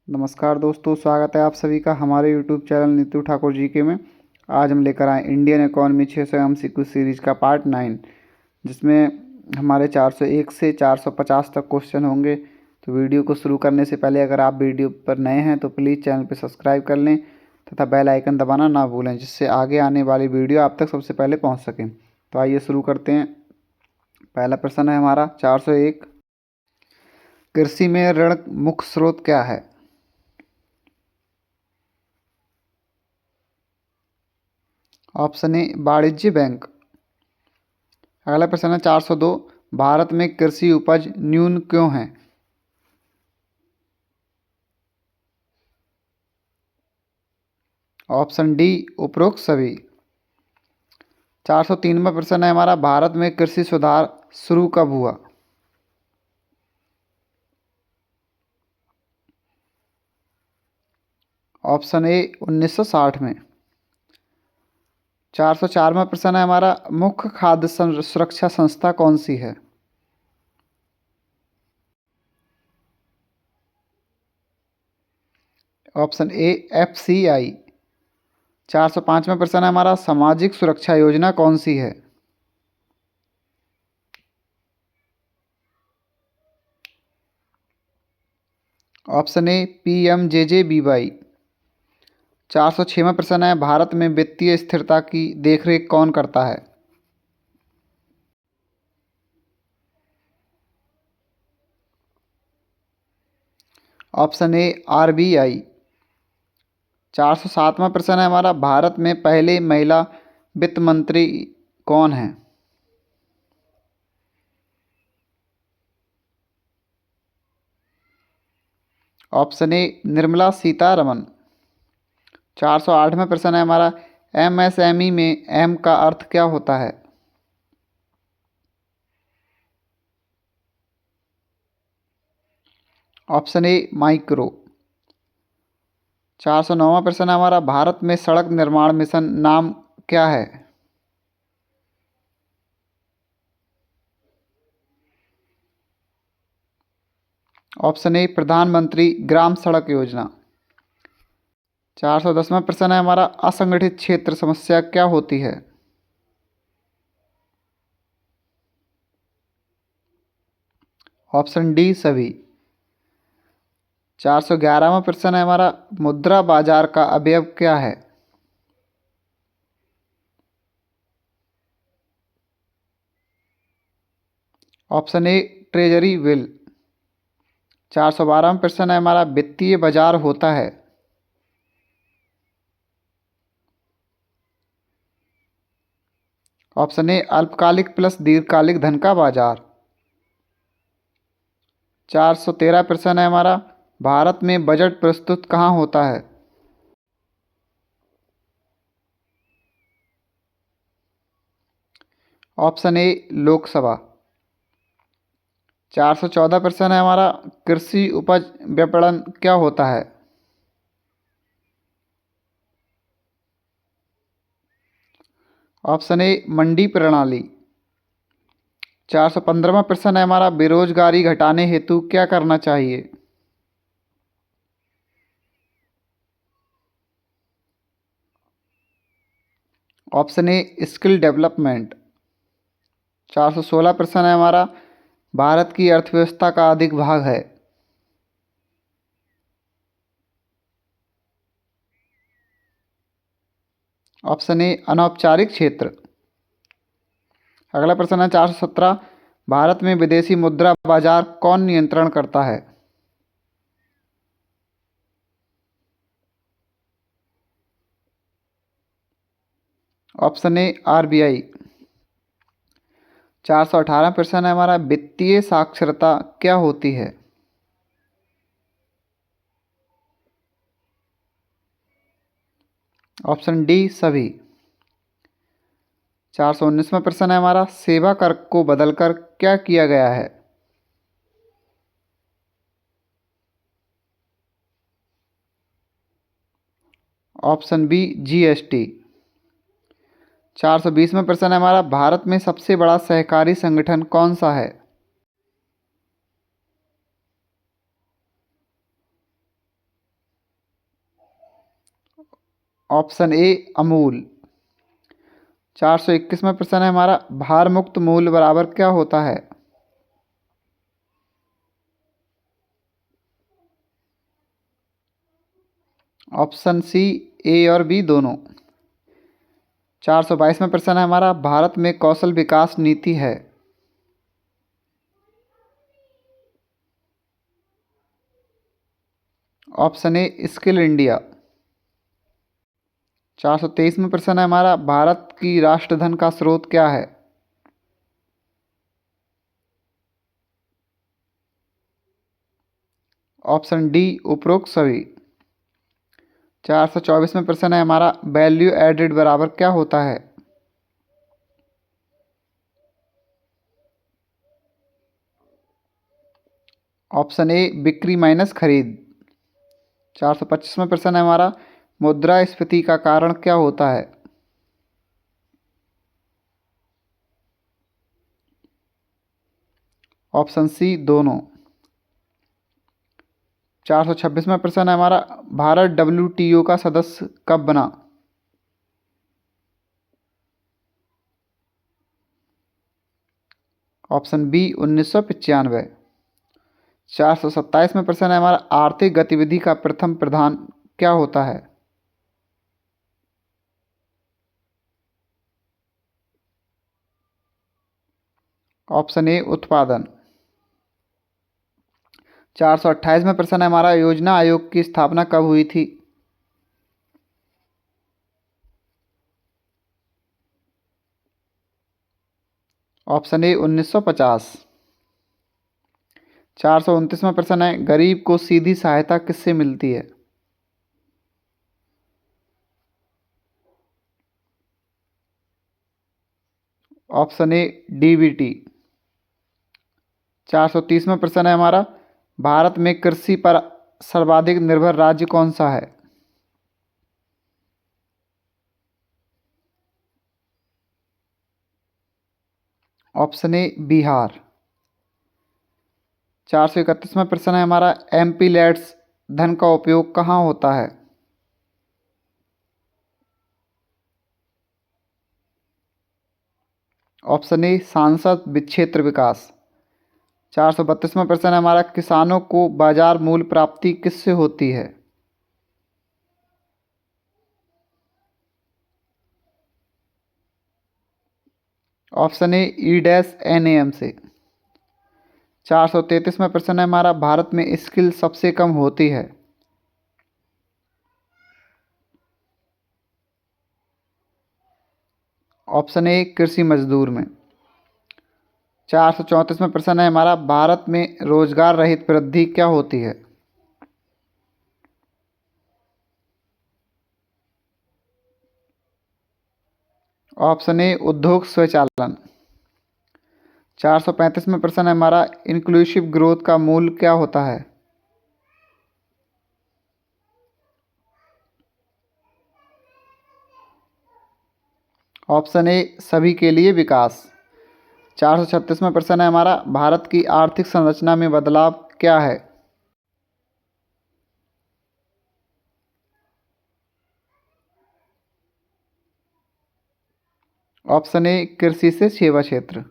नमस्कार दोस्तों, स्वागत है आप सभी का हमारे यूट्यूब चैनल नीतू ठाकुर जी के में। आज हम लेकर आए इंडियन इकोनॉमी 600 MCQ सीरीज का पार्ट 9, जिसमें हमारे 401 से 450 तक क्वेश्चन होंगे। तो वीडियो को शुरू करने से पहले अगर आप वीडियो पर नए हैं तो प्लीज़ चैनल पर सब्सक्राइब कर लें तथा बेल आइकन दबाना ना भूलें, जिससे आगे आने वाली वीडियो आप तक सबसे पहले पहुँच सकें। तो आइए शुरू करते हैं। पहला प्रश्न है हमारा 401। कृषि में ऋण मुख्य स्रोत क्या है? ऑप्शन ए वाणिज्य बैंक। अगला प्रश्न है 402। भारत में कृषि उपज न्यून क्यों है? ऑप्शन डी उपरोक्त सभी। 403वां प्रश्न है हमारा, भारत में कृषि सुधार शुरू कब हुआ? ऑप्शन ए 1960 में। 404वां प्रश्न है हमारा, मुख्य खाद्य सुरक्षा संस्था कौन सी है? ऑप्शन ए FCI। 405वां प्रश्न है हमारा, सामाजिक सुरक्षा योजना कौन सी है? ऑप्शन ए PMJJBY। 406वां प्रश्न है, भारत में वित्तीय स्थिरता की देखरेख कौन करता है? ऑप्शन ए RBI। 407वां प्रश्न है हमारा, भारत में पहले महिला वित्त मंत्री कौन है? Option A Nirmala Sitharaman. 408वां प्रश्न है हमारा, MSME में M का अर्थ क्या होता है? ऑप्शन ए माइक्रो। 409वां प्रश्न है हमारा, भारत में सड़क निर्माण मिशन नाम क्या है? ऑप्शन ए प्रधानमंत्री ग्राम सड़क योजना। 410वां प्रश्न है हमारा, असंगठित क्षेत्र समस्या क्या होती है? ऑप्शन डी सभी। 411वां प्रश्न है हमारा, मुद्रा बाजार का अवयव क्या है? Option A treasury bill. 412वां प्रश्न है हमारा, वित्तीय बाजार होता है? ऑप्शन ए अल्पकालिक प्लस दीर्घकालिक धन का बाजार। 413 प्रश्न है हमारा, भारत में बजट प्रस्तुत कहाँ होता है? ऑप्शन ए लोकसभा। 414 प्रश्न है हमारा, कृषि उपज विपणन क्या होता है? ऑप्शन ए मंडी प्रणाली। 415वां प्रश्न है हमारा, बेरोजगारी घटाने हेतु क्या करना चाहिए? Option A skill development. 416 प्रश्न है हमारा, भारत की अर्थव्यवस्था का अधिक भाग है? ऑप्शन ए अनौपचारिक क्षेत्र। अगला प्रश्न है 417, भारत में विदेशी मुद्रा बाजार कौन नियंत्रण करता है? ऑप्शन ए RBI। 418 प्रश्न है हमारा, वित्तीय साक्षरता क्या होती है? ऑप्शन डी सभी। 419वां प्रश्न है हमारा, सेवा कर को बदलकर क्या किया गया है? Option B GST। 420वां प्रश्न है हमारा, भारत में सबसे बड़ा सहकारी संगठन कौन सा है? ऑप्शन ए अमूल। 421वां प्रश्न है हमारा, भार मुक्त मूल्य बराबर क्या होता है? ऑप्शन सी ए और बी दोनों। 422वां प्रश्न है हमारा, भारत में कौशल विकास नीति है। Option A skill India. 423वां प्रश्न है हमारा, भारत की राष्ट्रधन का स्रोत क्या है? ऑप्शन डी उपरोक्त सभी। 424वां प्रश्न है हमारा, वैल्यू एडेड बराबर क्या होता है? ऑप्शन ए बिक्री माइनस खरीद। 425वां प्रश्न है हमारा, मुद्रास्फीति का कारण क्या होता है? ऑप्शन सी दोनों। 426वां प्रश्न है हमारा, भारत WTO का सदस्य कब बना? Option B 1995। 427वां प्रश्न है हमारा, आर्थिक गतिविधि का प्रथम प्रधान क्या होता है? ऑप्शन ए उत्पादन। 428वां प्रश्न है हमारा, योजना आयोग की स्थापना कब हुई थी? Option A 1950। 429वां प्रश्न है, गरीब को सीधी सहायता किससे मिलती है? ऑप्शन ए DBT। 430वां प्रश्न है हमारा, भारत में कृषि पर सर्वाधिक निर्भर राज्य कौन सा है? ऑप्शन ए बिहार। 431वां प्रश्न है हमारा, MPLADS धन का उपयोग कहाँ होता है? ऑप्शन ए सांसद क्षेत्र विकास। 432वां प्रश्न है हमारा, किसानों को बाजार मूल्य प्राप्ति किससे होती है? ऑप्शन ए E-NAM से। 433वां प्रश्न है हमारा, भारत में स्किल सबसे कम होती है? ऑप्शन ए कृषि मजदूर में। 434वां प्रश्न है हमारा, भारत में रोजगार रहित वृद्धि क्या होती है? ऑप्शन ए उद्योग स्वचालन। 435वां प्रश्न है हमारा, इंक्लूसिव ग्रोथ का मूल क्या होता है? ऑप्शन ए सभी के लिए विकास। 436वां प्रश्न है हमारा, भारत की आर्थिक संरचना में बदलाव क्या है? ऑप्शन ए कृषि से सेवा क्षेत्र।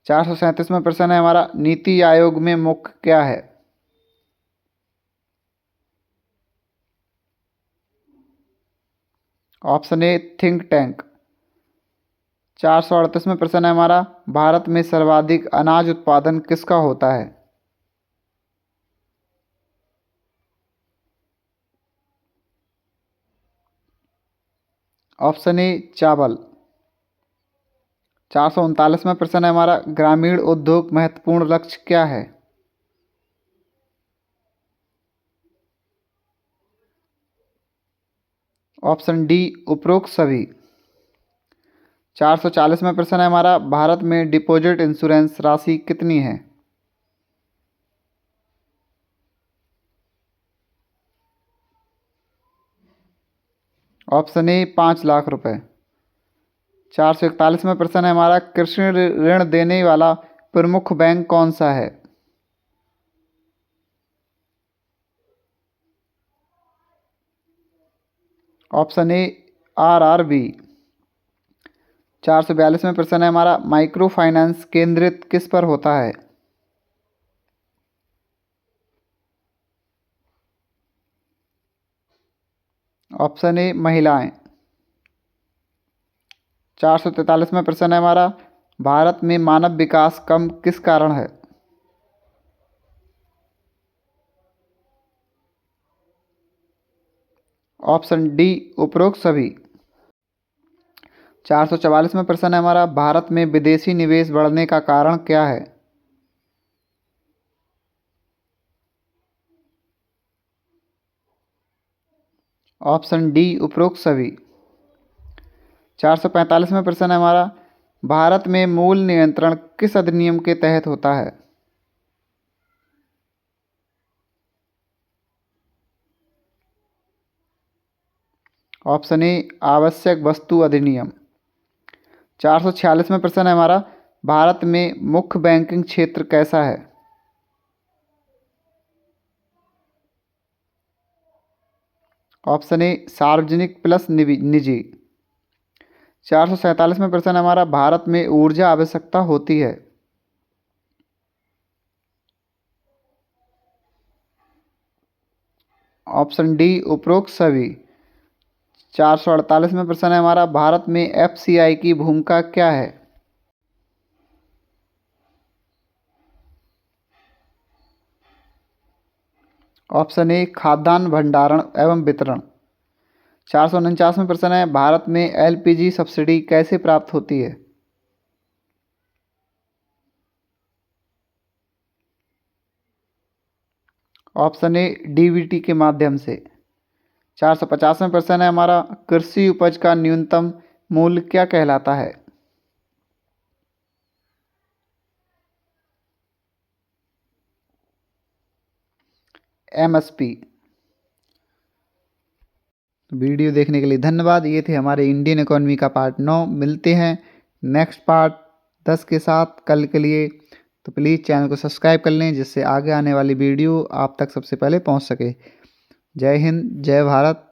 437वां प्रश्न है हमारा, नीति आयोग में मुख्य क्या है? Option A think tank. 438वां प्रश्न है हमारा, भारत में सर्वाधिक अनाज उत्पादन किसका होता है? ऑप्शन ए चावल। 439वां प्रश्न है हमारा, ग्रामीण उद्योग महत्वपूर्ण लक्ष्य क्या है? ऑप्शन डी उपरोक्त सभी। 440वां प्रश्न है हमारा, भारत में डिपॉजिट इंश्योरेंस राशि कितनी है? ऑप्शन ए 5 लाख रुपए। 441वां प्रश्न है हमारा, कृषि ऋण देने वाला प्रमुख बैंक कौन सा है? ऑप्शन ए RRB। 442वां प्रश्न है हमारा, माइक्रो फाइनेंस केंद्रित किस पर होता है? ऑप्शन ए महिलाएं। 443वां प्रश्न है हमारा, भारत में मानव विकास कम किस कारण है? ऑप्शन डी उपरोक्त सभी। 444वां प्रश्न है हमारा, भारत में विदेशी निवेश बढ़ने का कारण क्या है? ऑप्शन डी उपरोक्त सभी। 445वां प्रश्न है हमारा, भारत में मूल्य नियंत्रण किस अधिनियम के तहत होता है? ऑप्शन ए आवश्यक वस्तु अधिनियम। 446वां प्रश्न है हमारा, भारत में मुख्य बैंकिंग क्षेत्र कैसा है? ऑप्शन ए सार्वजनिक प्लस निजी। 447वां प्रश्न है हमारा, भारत में ऊर्जा आवश्यकता होती है? ऑप्शन डी उपरोक्त सभी। 448वां प्रश्न है हमारा, भारत में FCI की भूमिका क्या है? ऑप्शन ए खाद्यान्न भंडारण एवं वितरण। 449वां प्रश्न है, भारत में LPG सब्सिडी कैसे प्राप्त होती है? ऑप्शन ए DBT के माध्यम से। 450वां प्रश्न है हमारा, कृषि उपज का न्यूनतम मूल्य क्या कहलाता है? MSP। वीडियो देखने के लिए धन्यवाद। ये थे हमारे इंडियन इकोनॉमी का पार्ट 9। मिलते हैं नेक्स्ट पार्ट 10 के साथ कल के लिए। तो प्लीज़ चैनल को सब्सक्राइब कर लें, जिससे आगे आने वाली वीडियो आप तक सबसे पहले पहुंच सके। जय हिंद, जय भारत।